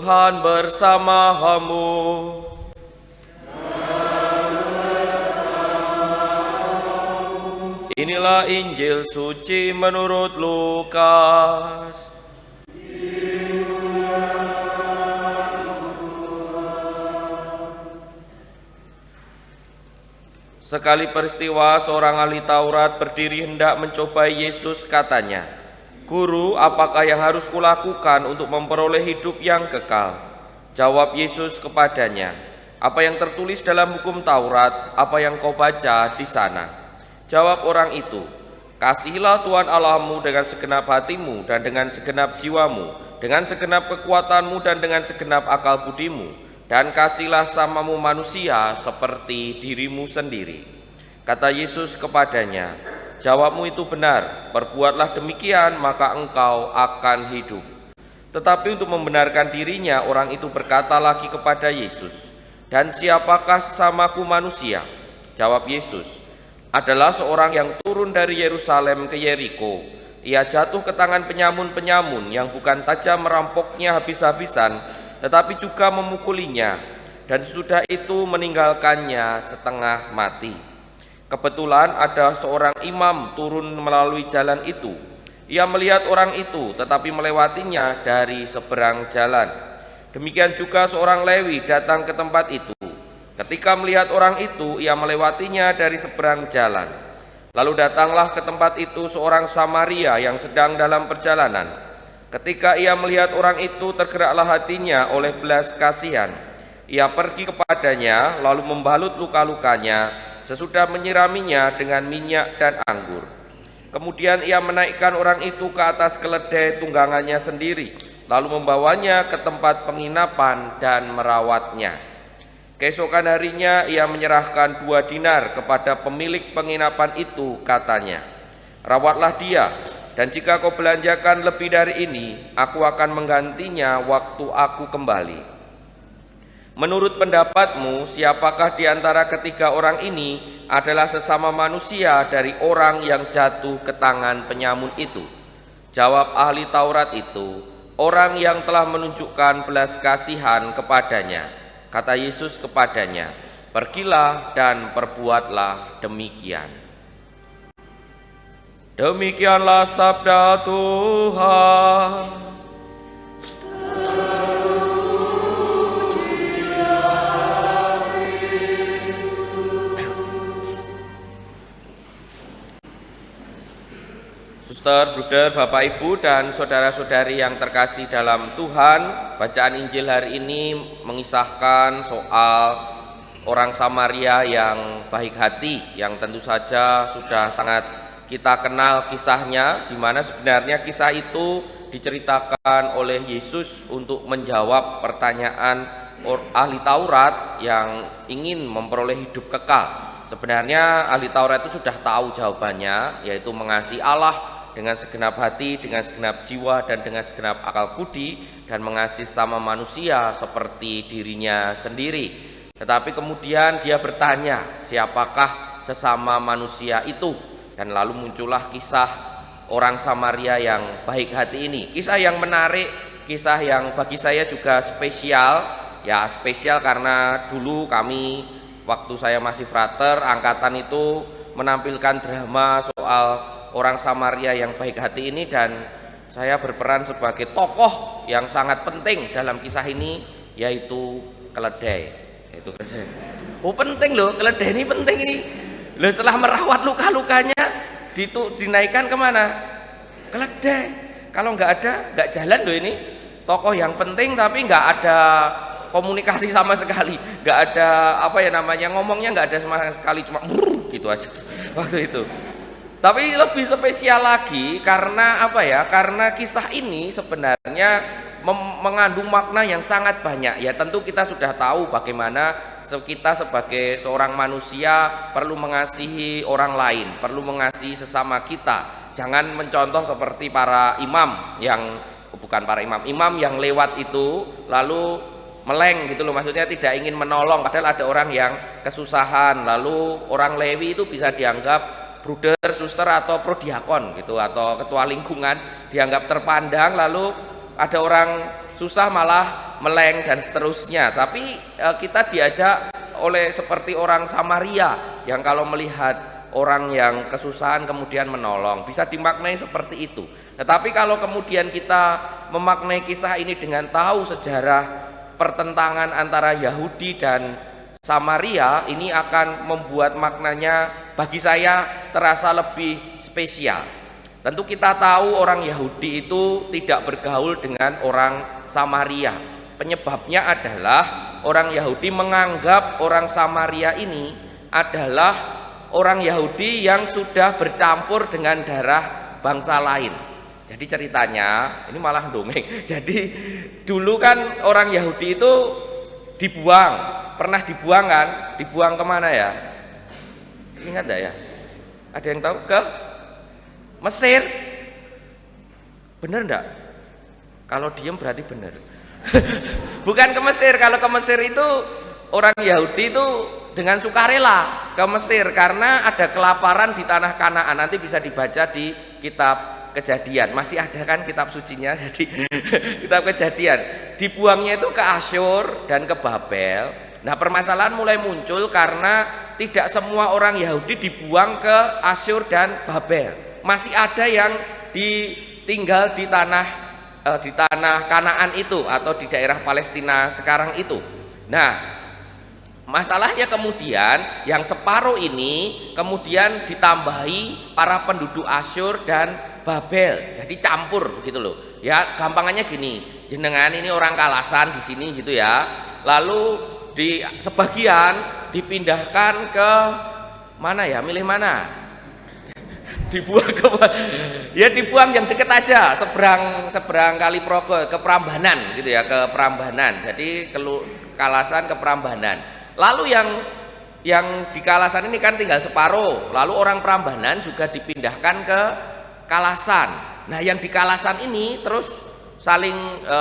Tuhan bersamamu. Inilah Injil suci menurut Lukas. Sekali peristiwa seorang ahli Taurat berdiri hendak mencobai Yesus, katanya, "Guru, apakah yang harus kulakukan untuk memperoleh hidup yang kekal?" Jawab Yesus kepadanya, "Apa yang tertulis dalam hukum Taurat, apa yang kau baca di sana?" Jawab orang itu, "Kasihilah Tuhan Allahmu dengan segenap hatimu dan dengan segenap jiwamu, dengan segenap kekuatanmu dan dengan segenap akal budimu, dan kasihlah samamu manusia seperti dirimu sendiri." Kata Yesus kepadanya, "Jawabmu itu benar, perbuatlah demikian maka engkau akan hidup." Tetapi untuk membenarkan dirinya, orang itu berkata lagi kepada Yesus, "Dan siapakah sesamaku manusia?" Jawab Yesus, "Adalah seorang yang turun dari Yerusalem ke Yeriko. Ia jatuh ke tangan penyamun-penyamun yang bukan saja merampoknya habis-habisan, tetapi juga memukulinya, dan sesudah itu meninggalkannya setengah mati. Kebetulan ada seorang imam turun melalui jalan itu. Ia melihat orang itu, tetapi melewatinya dari seberang jalan. Demikian juga seorang Lewi datang ke tempat itu. Ketika melihat orang itu, ia melewatinya dari seberang jalan. Lalu datanglah ke tempat itu seorang Samaria yang sedang dalam perjalanan. Ketika ia melihat orang itu, tergeraklah hatinya oleh belas kasihan. Ia pergi kepadanya, lalu membalut luka-lukanya, sesudah menyiraminya dengan minyak dan anggur. Kemudian ia menaikkan orang itu ke atas keledai tunggangannya sendiri, lalu membawanya ke tempat penginapan dan merawatnya. Keesokan harinya ia menyerahkan 2 dinar kepada pemilik penginapan itu, katanya, "Rawatlah dia, dan jika kau belanjakan lebih dari ini, aku akan menggantinya waktu aku kembali." Menurut pendapatmu, siapakah di antara ketiga orang ini adalah sesama manusia dari orang yang jatuh ke tangan penyamun itu? Jawab ahli Taurat itu, "Orang yang telah menunjukkan belas kasihan kepadanya." Kata Yesus kepadanya, "Pergilah dan perbuatlah demikian." Demikianlah sabda Tuhan. Suster, bruder, Bapak, Ibu, dan saudara-saudari yang terkasih dalam Tuhan, bacaan Injil hari ini mengisahkan soal orang Samaria yang baik hati, yang tentu saja sudah sangat kita kenal kisahnya, di mana sebenarnya kisah itu diceritakan oleh Yesus untuk menjawab pertanyaan ahli Taurat yang ingin memperoleh hidup kekal. Sebenarnya ahli Taurat itu sudah tahu jawabannya, yaitu mengasihi Allah dengan segenap hati, dengan segenap jiwa, dan dengan segenap akal budi, dan mengasihi sama manusia seperti dirinya sendiri. Tetapi kemudian dia bertanya, siapakah sesama manusia itu? Dan lalu muncullah kisah orang Samaria yang baik hati ini. Kisah yang menarik, kisah yang bagi saya juga spesial. Ya, spesial karena dulu kami, waktu saya masih frater, angkatan itu menampilkan drama soal orang Samaria yang baik hati ini, dan saya berperan sebagai tokoh yang sangat penting dalam kisah ini, yaitu keledai. Oh, penting loh, keledai ini penting ini. Loh, setelah merawat luka-lukanya dinaikkan kemana? Keledai. Kalau nggak ada, nggak jalan loh ini. Tokoh yang penting tapi nggak ada komunikasi sama sekali, nggak ada ngomongnya nggak ada sama sekali, cuma gitu aja waktu itu. Tapi lebih spesial lagi karena karena kisah ini sebenarnya mengandung makna yang sangat banyak. Ya tentu kita sudah tahu bagaimana kita sebagai seorang manusia perlu mengasihi orang lain, perlu mengasihi sesama kita. Jangan mencontoh seperti para imam imam yang lewat itu lalu meleng gitu loh, maksudnya tidak ingin menolong, padahal ada orang yang kesusahan, lalu orang Lewi itu bisa dianggap bruder, suster, atau prodiakon gitu, atau ketua lingkungan, dianggap terpandang. Lalu ada orang susah malah meleng dan seterusnya. Tapi kita diajak oleh seperti orang Samaria yang kalau melihat orang yang kesusahan kemudian menolong, bisa dimaknai seperti itu. Tetapi kalau kemudian kita memaknai kisah ini dengan tahu sejarah pertentangan antara Yahudi dan Samaria, ini akan membuat maknanya bagi saya terasa lebih spesial. Tentu kita tahu orang Yahudi itu tidak bergaul dengan orang Samaria. Penyebabnya adalah orang Yahudi menganggap orang Samaria ini adalah orang Yahudi yang sudah bercampur dengan darah bangsa lain. Jadi ceritanya, ini malah dongeng. Jadi dulu kan orang Yahudi itu dibuang, pernah dibuang kan? Dibuang kemana ya? Ingat enggak ya? Ada yang tahu? Ke Mesir. Bener enggak? Kalau diem berarti bener. Bukan ke Mesir. Kalau ke Mesir itu orang Yahudi itu dengan sukarela ke Mesir karena ada kelaparan di tanah Kanaan. Nanti bisa dibaca di kitab Kejadian, masih ada kan kitab sucinya. Jadi kitab Kejadian, dibuangnya itu ke Asyur dan ke Babel. Nah, permasalahan mulai muncul karena tidak semua orang Yahudi dibuang ke Asyur dan Babel. Masih ada yang tinggal di tanah Kanaan itu atau di daerah Palestina sekarang itu. Nah, masalahnya kemudian yang separuh ini kemudian ditambahi para penduduk Asyur dan Babel, jadi campur begitu loh. Ya, gampangannya gini, jenengan ini orang Kalasan di sini gitu ya. Lalu di sebagian dipindahkan ke mana ya? Milih mana? Dibuang ke ya, dibuang yang deket aja, seberang Kali Progo ke Prambanan gitu ya, ke Prambanan. Jadi Kalasan ke Prambanan. Lalu yang di Kalasan ini kan tinggal separuh. Lalu orang Prambanan juga dipindahkan ke Kalasan. Nah, yang di Kalasan ini terus saling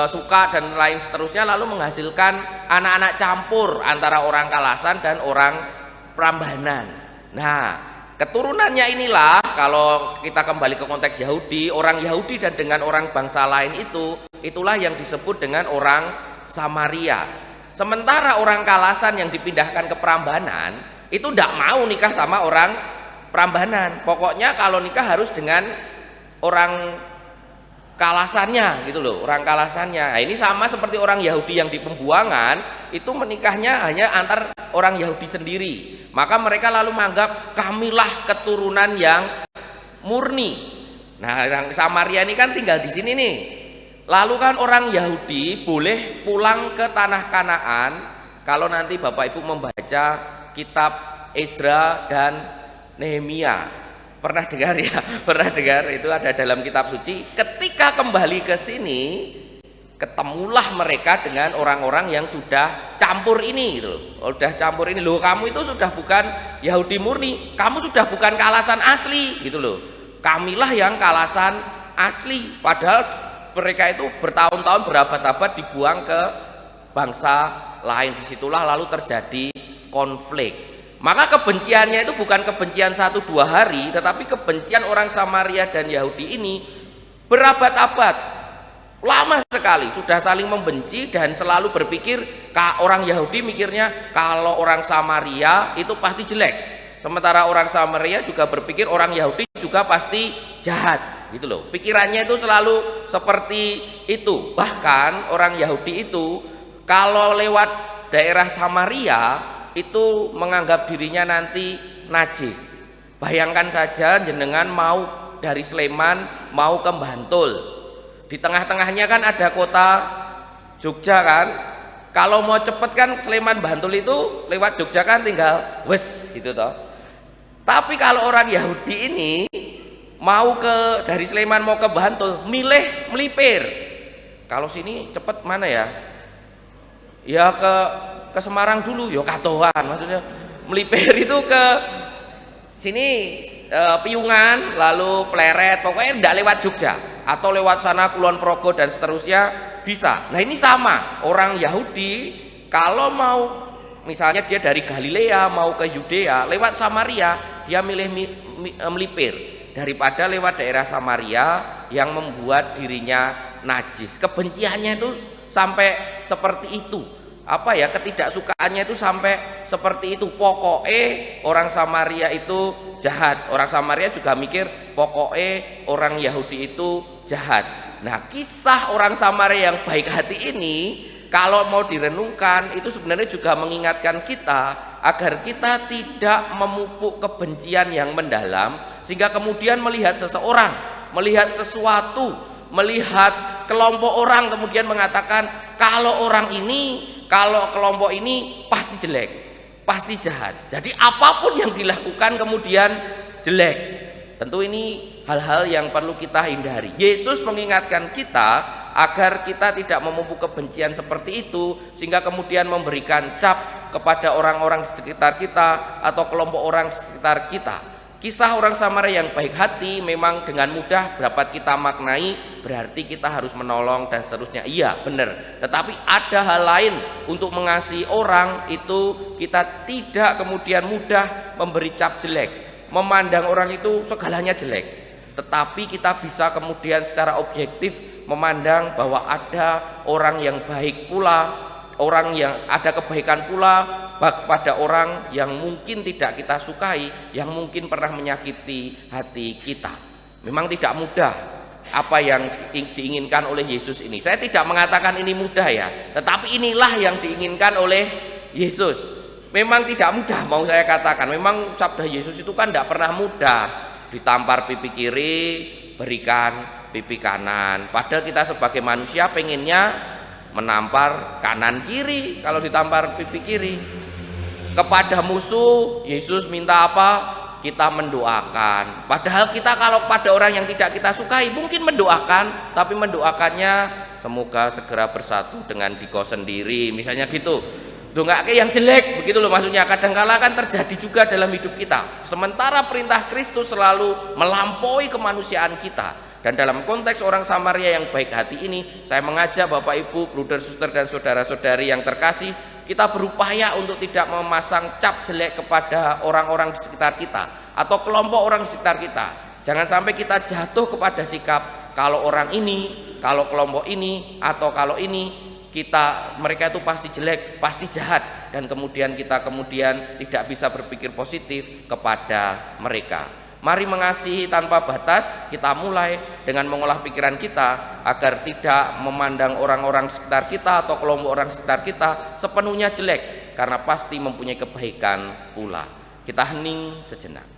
suka dan lain seterusnya, lalu menghasilkan anak-anak campur antara orang Kalasan dan orang Prambanan. Nah, keturunannya inilah, kalau kita kembali ke konteks Yahudi, orang Yahudi dan dengan orang bangsa lain itulah yang disebut dengan orang Samaria. Sementara orang Kalasan yang dipindahkan ke Prambanan itu tidak mau nikah sama orang Prambanan. Pokoknya kalau nikah harus dengan orang Kalasannya gitu loh, orang Kalasannya. Nah, ini sama seperti orang Yahudi yang di pembuangan itu menikahnya hanya antar orang Yahudi sendiri. Maka mereka lalu menganggap kamilah keturunan yang murni. Nah, orang Samaria ini kan tinggal di sini nih. Lalu kan orang Yahudi boleh pulang ke tanah Kanaan kalau nanti Bapak Ibu membaca kitab Ezra dan Nehemia. Pernah dengar ya? Pernah dengar, itu ada dalam kitab suci. Ketika kembali ke sini, ketemulah mereka dengan orang-orang yang sudah campur ini gitu. Sudah campur ini. Loh, kamu itu sudah bukan Yahudi murni, kamu sudah bukan Kalasan asli gitu loh. Kamilah yang Kalasan asli. Padahal mereka itu bertahun-tahun, berabad-abad dibuang ke bangsa lain. Disitulah lalu terjadi konflik. Maka kebenciannya itu bukan kebencian 1-2 hari, tetapi kebencian orang Samaria dan Yahudi ini berabad-abad, lama sekali sudah saling membenci dan selalu berpikir, orang Yahudi mikirnya kalau orang Samaria itu pasti jelek, sementara orang Samaria juga berpikir orang Yahudi juga pasti jahat gitu loh. Pikirannya itu selalu seperti itu. Bahkan orang Yahudi itu kalau lewat daerah Samaria itu menganggap dirinya nanti najis. Bayangkan saja jenengan mau dari Sleman mau ke Bantul, di tengah-tengahnya kan ada kota Jogja kan. Kalau mau cepet kan Sleman Bantul itu lewat Jogja kan tinggal wes gitu toh. Tapi kalau orang Yahudi ini mau dari Sleman mau ke Bantul, milih melipir. Kalau sini cepet mana ya? Ya ke Semarang dulu, ya katoan, maksudnya melipir itu ke sini Piungan, lalu Pleret, pokoknya tidak lewat Jogja atau lewat sana Kulon Progo dan seterusnya bisa. Nah, ini sama orang Yahudi kalau mau misalnya dia dari Galilea mau ke Yudea lewat Samaria, dia milih melipir daripada lewat daerah Samaria yang membuat dirinya najis. Kebenciannya itu sampai seperti itu. Ketidaksukaannya itu sampai seperti itu. Pokoknya orang Samaria itu jahat. Orang Samaria juga mikir pokoknya orang Yahudi itu jahat. Nah, kisah orang Samaria yang baik hati ini kalau mau direnungkan itu sebenarnya juga mengingatkan kita agar kita tidak memupuk kebencian yang mendalam, sehingga kemudian melihat seseorang, melihat sesuatu, melihat kelompok orang kemudian mengatakan kalau orang ini, kalau kelompok ini pasti jelek, pasti jahat. Jadi apapun yang dilakukan kemudian jelek. Tentu ini hal-hal yang perlu kita hindari. Yesus mengingatkan kita agar kita tidak memupuk kebencian seperti itu, sehingga kemudian memberikan cap kepada orang-orang di sekitar kita atau kelompok orang di sekitar kita. Kisah orang Samaria yang baik hati memang dengan mudah dapat kita maknai, berarti kita harus menolong dan seterusnya. Iya, benar. Tetapi ada hal lain untuk mengasihi orang itu, kita tidak kemudian mudah memberi cap jelek, memandang orang itu segalanya jelek. Tetapi kita bisa kemudian secara objektif memandang bahwa ada orang yang baik pula, orang yang ada kebaikan pula pada orang yang mungkin tidak kita sukai, yang mungkin pernah menyakiti hati kita. Memang tidak mudah apa yang diinginkan oleh Yesus ini. Saya tidak mengatakan ini mudah ya, tetapi inilah yang diinginkan oleh Yesus. Memang tidak mudah, mau saya katakan. Memang sabda Yesus itu kan tidak pernah mudah. Ditampar pipi kiri, berikan pipi kanan. Padahal kita sebagai manusia pengennya menampar kanan kiri kalau ditampar pipi kiri. Kepada musuh Yesus minta apa? Kita mendoakan. Padahal kita kalau pada orang yang tidak kita sukai mungkin mendoakan, tapi mendoakannya semoga segera bersatu dengan diriku sendiri, misalnya gitu. Dongake yang jelek, begitu loh maksudnya. Kadang-kala kan terjadi juga dalam hidup kita. Sementara perintah Kristus selalu melampaui kemanusiaan kita. Dan dalam konteks orang Samaria yang baik hati ini, saya mengajak Bapak Ibu, bruder, suster, dan saudara-saudari yang terkasih, kita berupaya untuk tidak memasang cap jelek kepada orang-orang di sekitar kita atau kelompok orang di sekitar kita. Jangan sampai kita jatuh kepada sikap kalau orang ini, kalau kelompok ini, atau kalau ini mereka itu pasti jelek, pasti jahat, dan kemudian kita tidak bisa berpikir positif kepada mereka. Mari mengasihi tanpa batas. Kita mulai dengan mengolah pikiran kita agar tidak memandang orang-orang sekitar kita atau kelompok orang sekitar kita sepenuhnya jelek, karena pasti mempunyai kebaikan pula. Kita hening sejenak.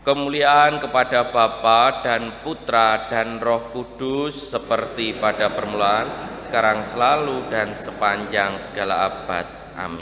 Kemuliaan kepada Bapa dan Putra dan Roh Kudus, seperti pada permulaan, sekarang, selalu, dan sepanjang segala abad.